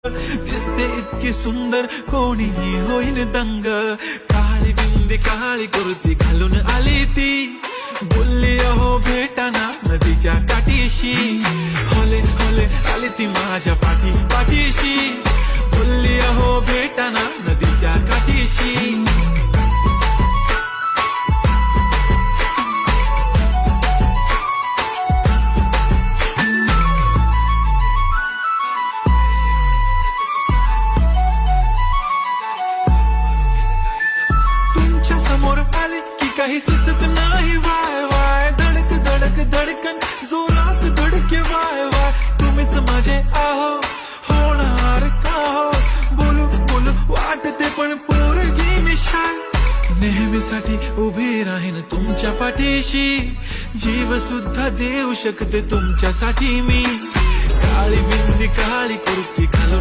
दिसते इतकी सुंदर कोणीही होईन दंग. काळी बिंदी काळी कुर्ती घालून आली ती, बोलली अहो भेटाना नदीच्या काठीशी. होले होले आली ती माझ्या पाठीशी, बोलली अहो भेटाना नदीच्या काठीशी. समोर आले की काही सुचत नाही, वाय वाय धडक धडक धडकन जोरात धडके, वाय वाय तुम्हीच माझे आहो, होणार का हो. बोलू बोलू वाटते पण पोरगी मी शाय, नेहमीसाठी उभी राहीन तुमच्या पाठीशी. जीव सुद्धा देऊ शकते तुमच्यासाठी मी. काळी बिंदी काळी कुर्ती घालून